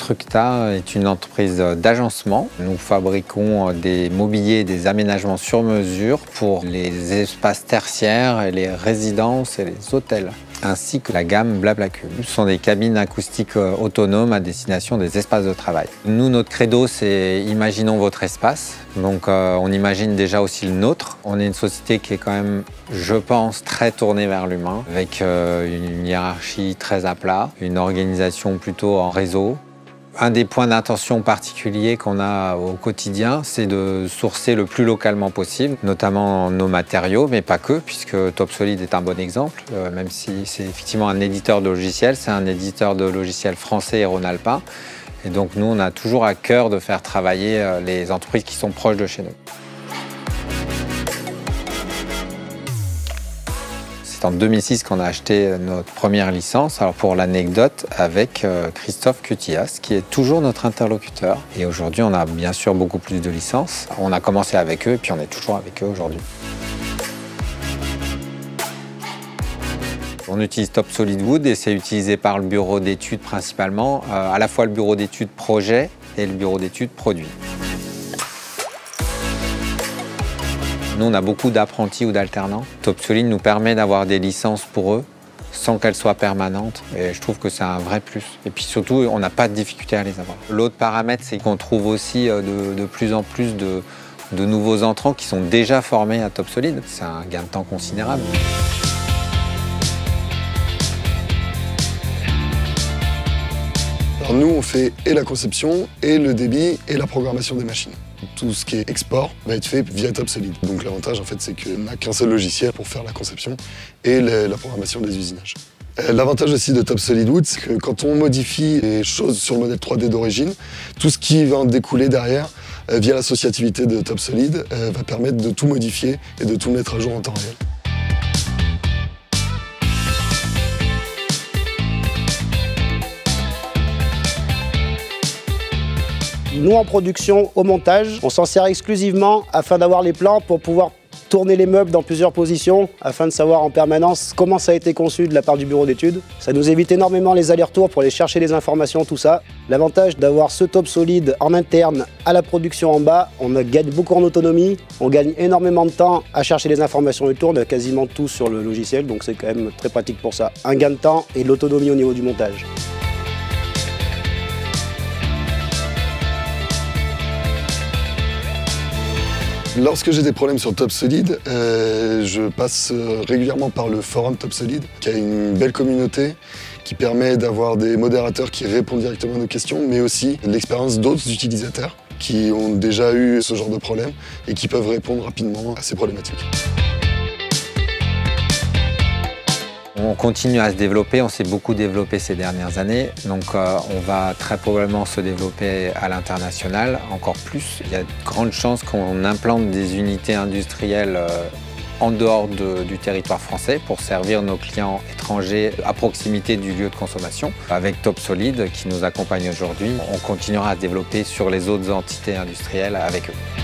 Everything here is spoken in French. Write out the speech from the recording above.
Constructa est une entreprise d'agencement. Nous fabriquons des mobiliers et des aménagements sur mesure pour les espaces tertiaires, et les résidences et les hôtels, ainsi que la gamme Blablacube. Ce sont des cabines acoustiques autonomes à destination des espaces de travail. Nous, notre credo, c'est « Imaginons votre espace ». Donc on imagine déjà aussi le nôtre. On est une société qui est quand même, je pense, très tournée vers l'humain, avec une hiérarchie très à plat, une organisation plutôt en réseau. Un des points d'intention particuliers qu'on a au quotidien, c'est de sourcer le plus localement possible, notamment nos matériaux, mais pas que, puisque Topsolid est un bon exemple. Même si c'est effectivement un éditeur de logiciels, c'est un éditeur de logiciels français et rhône-alpin. Et donc nous, on a toujours à cœur de faire travailler les entreprises qui sont proches de chez nous. C'est en 2006 qu'on a acheté notre première licence, alors pour l'anecdote, avec Christophe Cutillas, qui est toujours notre interlocuteur. Et aujourd'hui, on a bien sûr beaucoup plus de licences. On a commencé avec eux et puis on est toujours avec eux aujourd'hui. On utilise Topsolid Wood et c'est utilisé par le bureau d'études principalement, à la fois le bureau d'études projet et le bureau d'études produit. Nous, on a beaucoup d'apprentis ou d'alternants. Topsolid nous permet d'avoir des licences pour eux sans qu'elles soient permanentes. Et je trouve que c'est un vrai plus. Et puis surtout, on n'a pas de difficulté à les avoir. L'autre paramètre, c'est qu'on trouve aussi de plus en plus de nouveaux entrants qui sont déjà formés à Topsolid. C'est un gain de temps considérable. Alors nous, on fait et la conception, et le débit, et la programmation des machines. Tout ce qui est export va être fait via Topsolid. Donc l'avantage, en fait, c'est qu'on n'a qu'un seul logiciel pour faire la conception et la programmation des usinages. L'avantage aussi de Topsolid Wood, c'est que quand on modifie les choses sur le modèle 3D d'origine, tout ce qui va en découler derrière, via l'associativité de Topsolid, va permettre de tout modifier et de tout mettre à jour en temps réel. Nous, en production, au montage, on s'en sert exclusivement afin d'avoir les plans pour pouvoir tourner les meubles dans plusieurs positions, afin de savoir en permanence comment ça a été conçu de la part du bureau d'études. Ça nous évite énormément les allers-retours pour aller chercher les informations, tout ça. L'avantage d'avoir ce Topsolid en interne à la production en bas, on gagne beaucoup en autonomie, on gagne énormément de temps à chercher les informations et tout, on a quasiment tout sur le logiciel, donc c'est quand même très pratique pour ça. Un gain de temps et de l'autonomie au niveau du montage. Lorsque j'ai des problèmes sur Topsolid, je passe régulièrement par le forum Topsolid, qui a une belle communauté, qui permet d'avoir des modérateurs qui répondent directement à nos questions, mais aussi l'expérience d'autres utilisateurs qui ont déjà eu ce genre de problème et qui peuvent répondre rapidement à ces problématiques. On continue à se développer, on s'est beaucoup développé ces dernières années, donc on va très probablement se développer à l'international encore plus. Il y a de grandes chances qu'on implante des unités industrielles en dehors du territoire français pour servir nos clients étrangers à proximité du lieu de consommation. Avec Topsolid qui nous accompagne aujourd'hui, on continuera à se développer sur les autres entités industrielles avec eux.